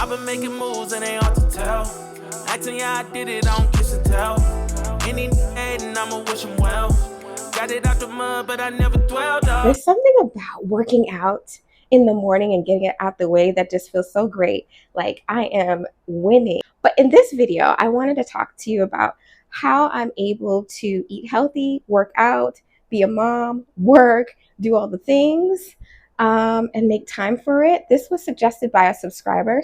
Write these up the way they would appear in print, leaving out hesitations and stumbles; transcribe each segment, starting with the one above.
I've been making moves and they hard to tell. Acting, yeah, I did it, I don't kiss and tell. Any hating, I'ma wish him well. Got it out the mud, but I never dwelled up. There's something about working out in the morning and getting it out the way that just feels so great. Like I am winning. But in this video, I wanted to talk to you about how I'm able to eat healthy, work out, be a mom, work, do all the things, and make time for it. This was suggested by a subscriber,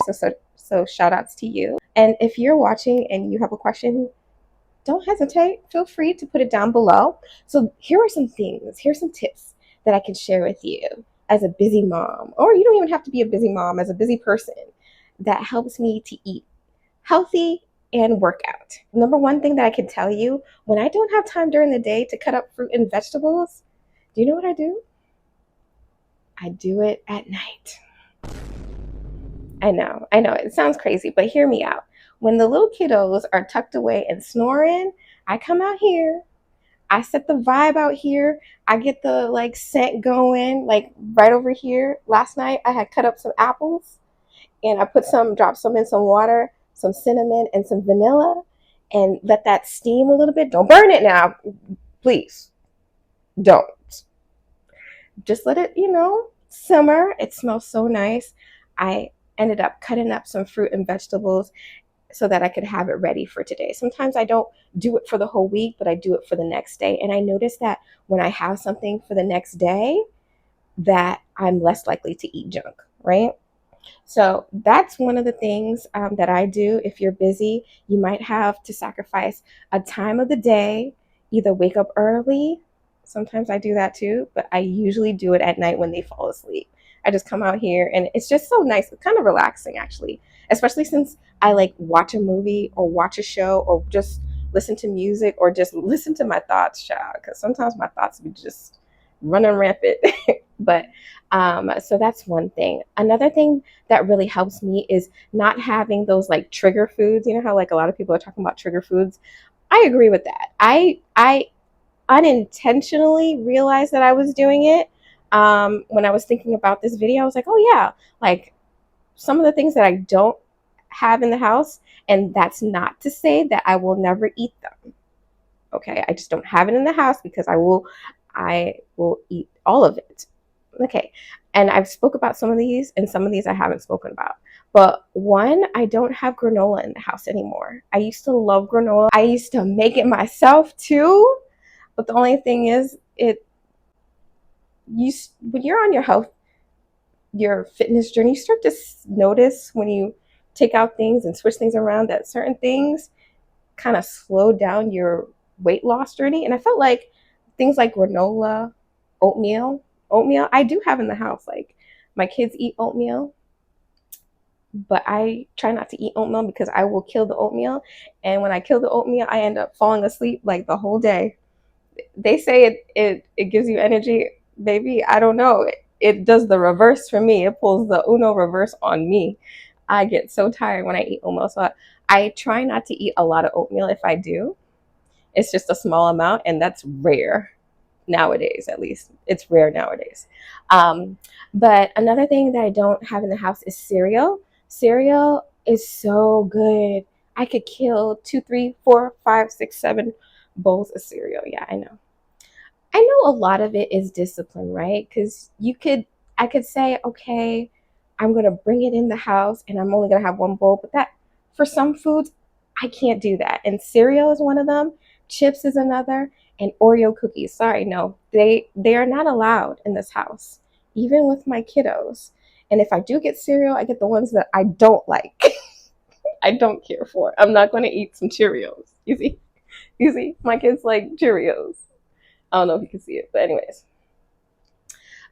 so shout outs to you. And if you're watching and you have a question, don't hesitate. Feel free to put it down below. So here are some things, here's some tips that I can share with you as a busy mom, or you don't even have to be a busy mom, as a busy person, that helps me to eat healthy and work out. Number one thing that I can tell you, when I don't have time during the day to cut up fruit and vegetables, do you know what I do? I do it at night. I know, it sounds crazy, but hear me out. When the little kiddos are tucked away and snoring, I come out here, I set the vibe out here, I get the like scent going, like right over here. Last night I had cut up some apples and I dropped some in some water, some cinnamon and some vanilla, and let that steam a little bit. Don't burn it now, please. Don't. Just let it, simmer. It smells so nice. I ended up cutting up some fruit and vegetables so that I could have it ready for today. Sometimes I don't do it for the whole week, but I do it for the next day. And I notice that when I have something for the next day, that I'm less likely to eat junk, right? So that's one of the things that I do. If you're busy, you might have to sacrifice a time of the day, either wake up early. Sometimes I do that too, but I usually do it at night when they fall asleep. I just come out here and it's just so nice. It's kind of relaxing actually, especially since I like watch a movie or watch a show or just listen to music or just listen to my thoughts, child, because sometimes my thoughts be just running rampant. But so that's one thing. Another thing that really helps me is not having those like trigger foods. You know how like a lot of people are talking about trigger foods? I agree with that. I unintentionally realized that I was doing it. When I was thinking about this video, I was like, oh yeah, like some of the things that I don't have in the house, and that's not to say that I will never eat them. Okay, I just don't have it in the house because I will eat all of it. Okay, and I've spoke about some of these, and some of these I haven't spoken about. But one, I don't have granola in the house anymore. I used to love granola. I used to make it myself too. But the only thing is, when you're on your fitness journey, you start to notice when you take out things and switch things around that certain things kind of slow down your weight loss journey. And I felt like things like granola, oatmeal I do have in the house. Like my kids eat oatmeal, but I try not to eat oatmeal because I will kill the oatmeal. And when I kill the oatmeal, I end up falling asleep like the whole day. They say it gives you energy. Baby, I don't know. It does the reverse for me. It pulls the Uno reverse on me. I get so tired when I eat oatmeal. So I try not to eat a lot of oatmeal. If I do, it's just a small amount, and that's rare nowadays. At least it's rare nowadays. But another thing that I don't have in the house is cereal. Cereal is so good. I could kill 2, 3, 4, 5, 6, 7 bowls of cereal. Yeah, I know. I know a lot of it is discipline, right? Because I could say, okay, I'm gonna bring it in the house and I'm only gonna have one bowl, but that for some foods, I can't do that. And cereal is one of them, chips is another, and Oreo cookies. Sorry, no, they are not allowed in this house, even with my kiddos. And if I do get cereal, I get the ones that I don't like. I don't care for. I'm not gonna eat some Cheerios. You see, my kids like Cheerios. I don't know if you can see it, but anyways.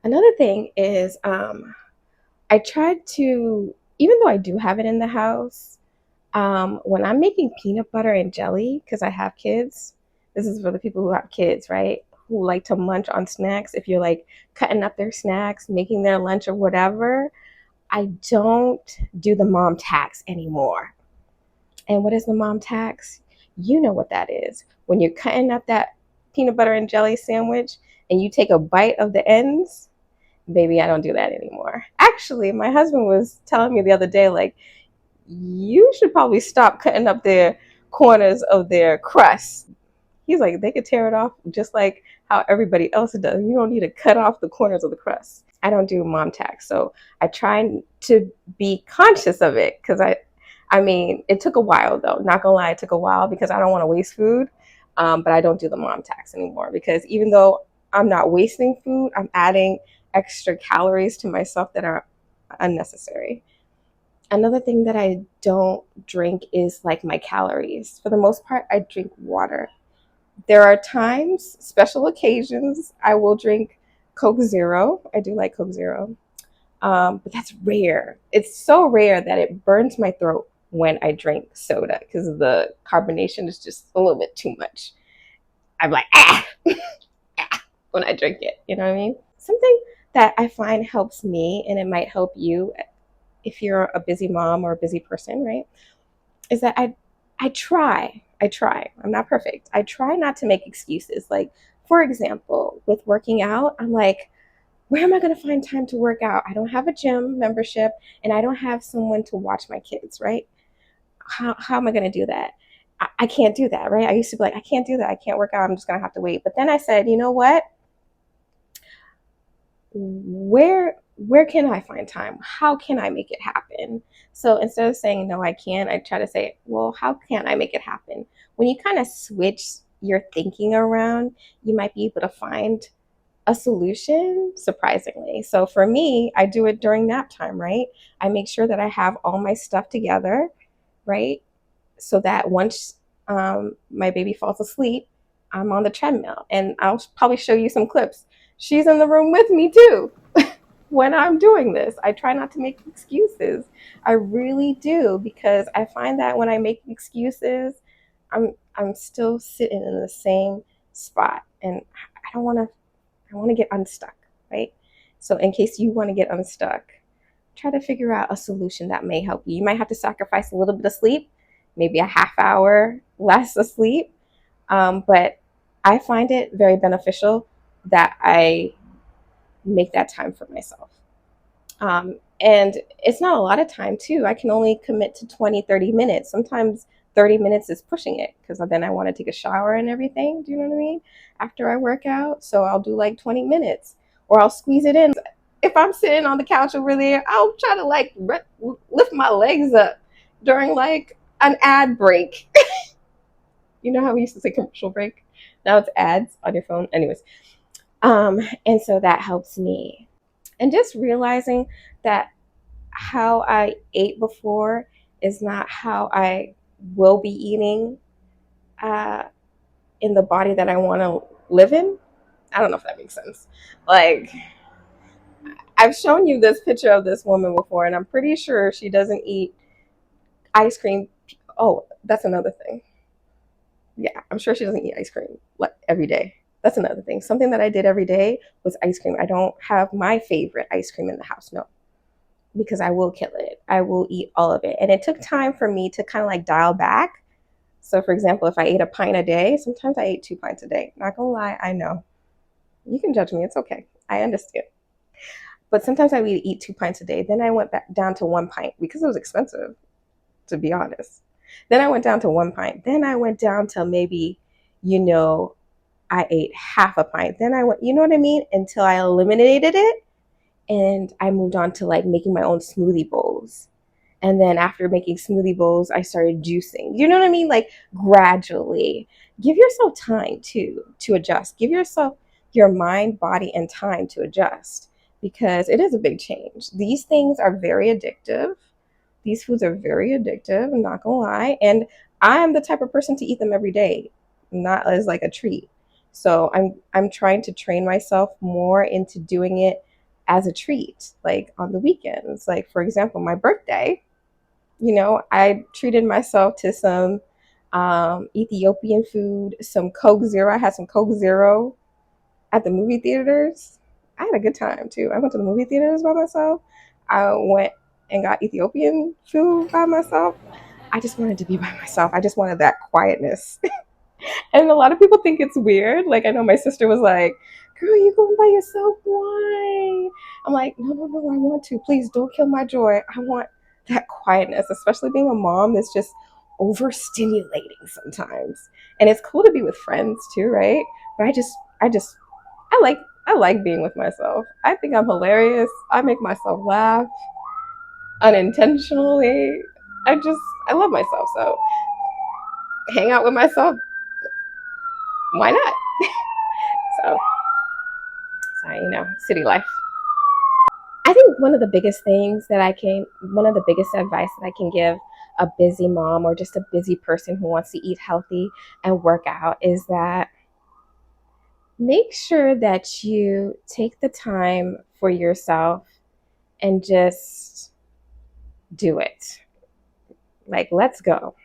Another thing is I tried to, even though I do have it in the house, when I'm making peanut butter and jelly, because I have kids, this is for the people who have kids, right? Who like to munch on snacks. If you're like cutting up their snacks, making their lunch or whatever, I don't do the mom tax anymore. And what is the mom tax? You know what that is. When you're cutting up that peanut butter and jelly sandwich and you take a bite of the ends, baby, I don't do that anymore. Actually, my husband was telling me the other day, like, you should probably stop cutting up their corners of their crust. He's like, they could tear it off just like how everybody else does. You don't need to cut off the corners of the crust. I don't do mom tax, so I try to be conscious of it because I mean, it took a while though. Not gonna lie, it took a while because I don't want to waste food. But I don't do the mom tax anymore because even though I'm not wasting food, I'm adding extra calories to myself that are unnecessary. Another thing that I don't drink is like my calories. For the most part, I drink water. There are times, special occasions, I will drink Coke Zero. I do like Coke Zero, but that's rare. It's so rare that it burns my throat when I drink soda because the carbonation is just a little bit too much. I'm like, ah, ah, when I drink it. You know what I mean? Something that I find helps me, and it might help you if you're a busy mom or a busy person, right? Is that I try. I try. I'm not perfect. I try not to make excuses. Like, for example, with working out, I'm like, where am I going to find time to work out? I don't have a gym membership and I don't have someone to watch my kids, right? How am I going to do that? I can't do that, right? I used to be like, I can't do that. I can't work out. I'm just going to have to wait. But then I said, you know what? Where can I find time? How can I make it happen? So instead of saying no, I can't, I try to say, well, how can I make it happen? When you kind of switch your thinking around, you might be able to find a solution surprisingly. So for me, I do it during nap time, right? I make sure that I have all my stuff together, right? So that once my baby falls asleep, I'm on the treadmill. And I'll probably show you some clips. She's in the room with me too when I'm doing this. I try not to make excuses. I really do because I find that when I make excuses, I'm still sitting in the same spot and I don't want to I want to get unstuck, right? So in case you want to get unstuck, try to figure out a solution that may help you. You might have to sacrifice a little bit of sleep, maybe a half hour less of sleep. But I find it very beneficial that I make that time for myself. And it's not a lot of time too. I can only commit to 20, 30 minutes. Sometimes 30 minutes is pushing it because then I want to take a shower and everything. Do you know what I mean? After I work out. So I'll do like 20 minutes or I'll squeeze it in. If I'm sitting on the couch over there, I'll try to like lift my legs up during like an ad break. You know how we used to say commercial break? Now it's ads on your phone. Anyways. And so that helps me. And just realizing that how I ate before is not how I will be eating uh, in the body that I want to live in. I don't know if that makes sense. Like, I've shown you this picture of this woman before, and I'm pretty sure she doesn't eat ice cream. Oh, that's another thing. Yeah, I'm sure she doesn't eat ice cream like every day. That's another thing. Something that I did every day was ice cream. I don't have my favorite ice cream in the house. No, because I will kill it. I will eat all of it. And it took time for me to kind of like dial back. So, for example, if I ate a pint a day, sometimes I ate 2 pints a day. Not gonna lie, I know. You can judge me, it's okay. I understand. But sometimes I would eat 2 pints a day. Then I went back down to 1 pint because it was expensive, to be honest. Then I went down to 1 pint. Then I went down to maybe, you know, I ate half a pint. Then I went, you know what I mean? Until I eliminated it. And I moved on to like making my own smoothie bowls. And then after making smoothie bowls, I started juicing. You know what I mean? Like gradually. Give yourself time to adjust. Give yourself your mind, body, and time to adjust because it is a big change. These things are very addictive. These foods are very addictive, I'm not gonna lie. And I'm the type of person to eat them every day, not as like a treat. So I'm trying to train myself more into doing it as a treat, like on the weekends. Like for example, my birthday, I treated myself to some Ethiopian food, some Coke Zero. I had some Coke Zero at the movie theaters. I had a good time too. I went to the movie theaters by myself. I went and got Ethiopian food by myself. I just wanted to be by myself. I just wanted that quietness. And a lot of people think it's weird. Like I know my sister was like, "Girl, you going by yourself? Why?" I'm like, "No, no, no. I want to. Please don't kill my joy. I want that quietness, especially being a mom, is just overstimulating sometimes. And it's cool to be with friends too, right? But I like I like being with myself. I think I'm hilarious. I make myself laugh unintentionally. I love myself. So hang out with myself, why not? So, city life. I think one of the biggest advice that I can give a busy mom or just a busy person who wants to eat healthy and work out is that make sure that you take the time for yourself and just do it. Like, let's go.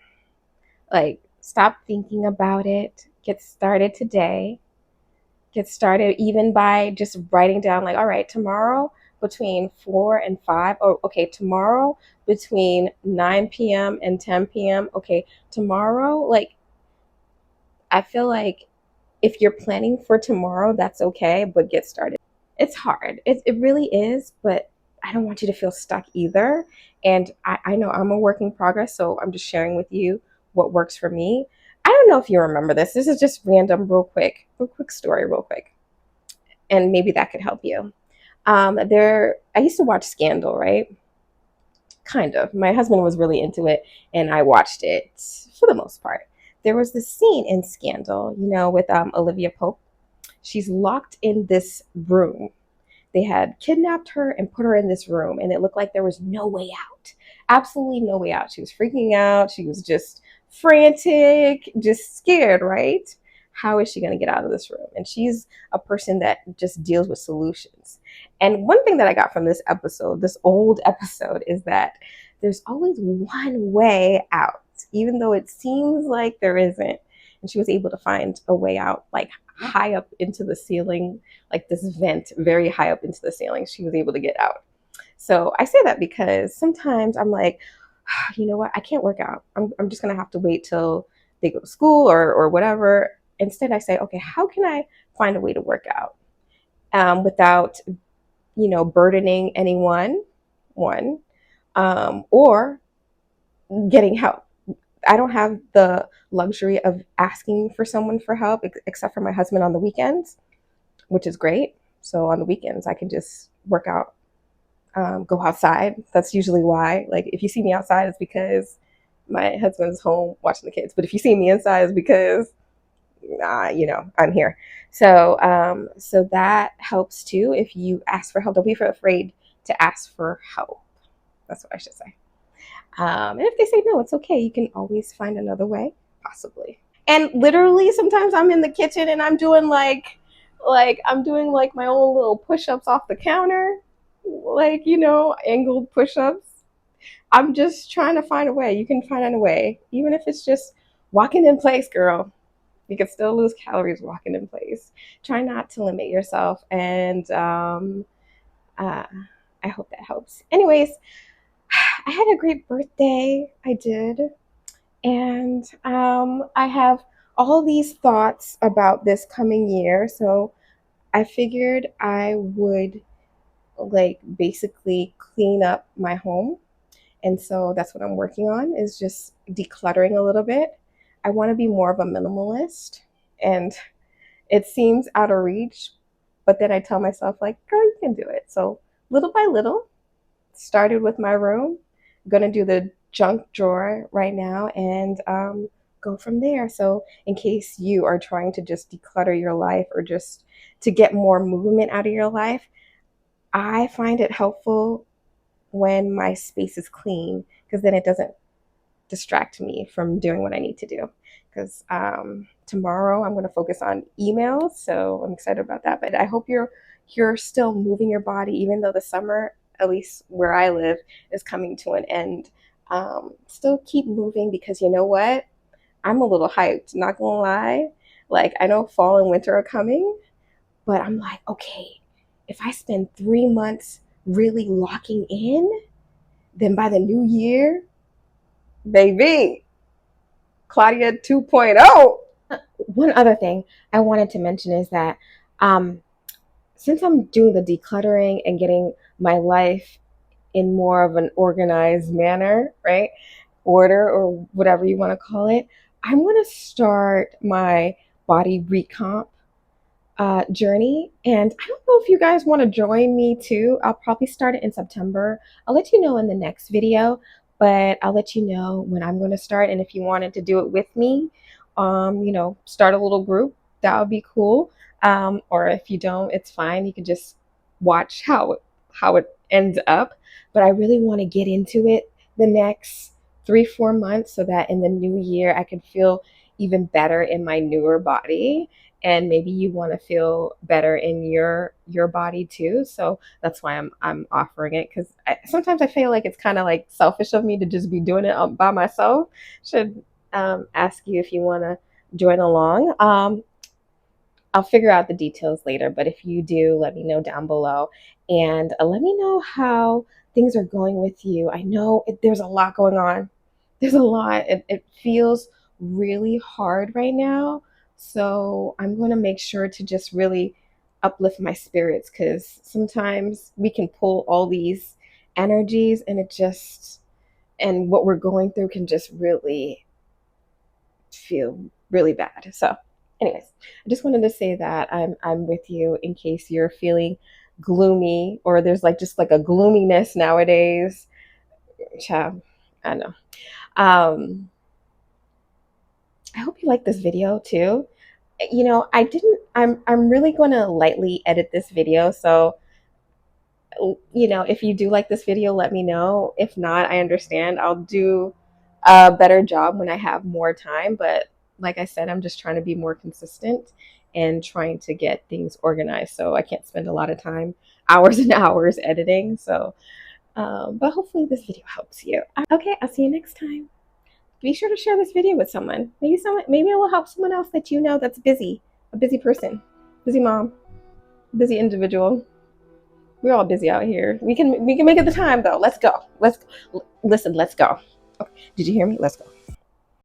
Like, stop thinking about it. Get started today. Get started even by just writing down, like, all right, tomorrow between 4 and 5, or okay, tomorrow between 9 p.m. and 10 p.m. Okay, tomorrow, like, I feel like if you're planning for tomorrow, that's okay, but get started. It's hard. It really is, but I don't want you to feel stuck either. And I know I'm a work in progress, so I'm just sharing with you what works for me. I don't know if you remember this. This is just random, real quick story, real quick. And maybe that could help you. I used to watch Scandal, right? Kind of. My husband was really into it, and I watched it for the most part. There was this scene in Scandal, with Olivia Pope. She's locked in this room. They had kidnapped her and put her in this room, and it looked like there was no way out. Absolutely no way out. She was freaking out. She was just frantic, just scared, right? How is she going to get out of this room? And she's a person that just deals with solutions. And one thing that I got from this episode, this old episode, is that there's always one way out, even though it seems like there isn't. And she was able to find a way out, like high up into the ceiling, like this vent very high up into the ceiling. She was able to get out. So I say that because sometimes I'm like, you know what? I can't work out. I'm just going to have to wait till they go to school or whatever. Instead, I say, okay, how can I find a way to work out without, burdening anyone, one, or getting help. I don't have the luxury of asking for someone for help except for my husband on the weekends, which is great. So on the weekends, I can just work out, go outside. That's usually why. Like, if you see me outside, it's because my husband's home watching the kids. But if you see me inside, it's because, I'm here. So that helps too. If you ask for help, don't be afraid to ask for help. That's what I should say. And if they say no, it's okay. You can always find another way, possibly. And literally, sometimes I'm in the kitchen and I'm doing like my own little push-ups off the counter, like angled push-ups. I'm just trying to find a way. You can find a way, even if it's just walking in place, girl. You can still lose calories walking in place. Try not to limit yourself, and I hope that helps. Anyways, I had a great birthday. I did. And I have all these thoughts about this coming year. So I figured I would like basically clean up my home. And so that's what I'm working on, is just decluttering a little bit. I want to be more of a minimalist. And it seems out of reach, but then I tell myself, like, girl, you can do it. So little by little, started with my room. Gonna do the junk drawer right now, and go from there. So in case you are trying to just declutter your life or just to get more movement out of your life, I find it helpful when my space is clean, because then it doesn't distract me from doing what I need to do. Because tomorrow I'm going to focus on emails, so I'm excited about that. But I hope you're still moving your body, even though the summer, at least where I live, is coming to an end. Still keep moving, because you know what? I'm a little hyped, not gonna lie. Like, I know fall and winter are coming, but I'm like, okay, if I spend 3 months really locking in, then by the new year, baby, Claudia 2.0. One other thing I wanted to mention is that since I'm doing the decluttering and getting my life in more of an organized manner, right? Order, or whatever you want to call it. I'm going to start my body recomp journey. And I don't know if you guys want to join me too. I'll probably start it in September. I'll let you know in the next video, but I'll let you know when I'm going to start. And if you wanted to do it with me, start a little group, that would be cool. Or if you don't, it's fine. You can just watch how it ends up. But I really want to get into it the next 3-4 months so that in the new year I can feel even better in my newer body, and maybe you want to feel better in your body too. So that's why I'm offering it, because sometimes I feel like it's kind of like selfish of me to just be doing it by myself. Should ask you if you want to join along. I'll figure out the details later, but if you do, let me know down below, and let me know how things are going with you. I know there's a lot going on. There's a lot. It feels really hard right now. So I'm going to make sure to just really uplift my spirits, because sometimes we can pull all these energies and what we're going through can just really feel really bad. So, anyways, I just wanted to say that I'm with you in case you're feeling gloomy, or there's like just like a gloominess nowadays. Child, I know. I hope you like this video too. I'm really going to lightly edit this video, so if you do like this video, let me know. If not, I understand. I'll do a better job when I have more time. But like I said, I'm just trying to be more consistent and trying to get things organized. So I can't spend a lot of time, hours and hours editing. So, but hopefully this video helps you. Okay, I'll see you next time. Be sure to share this video with someone. Maybe it will help someone else that you know that's busy, a busy person, busy mom, busy individual. We're all busy out here. We can make it the time though. Let's go. Listen, let's go. Okay. Did you hear me? Let's go.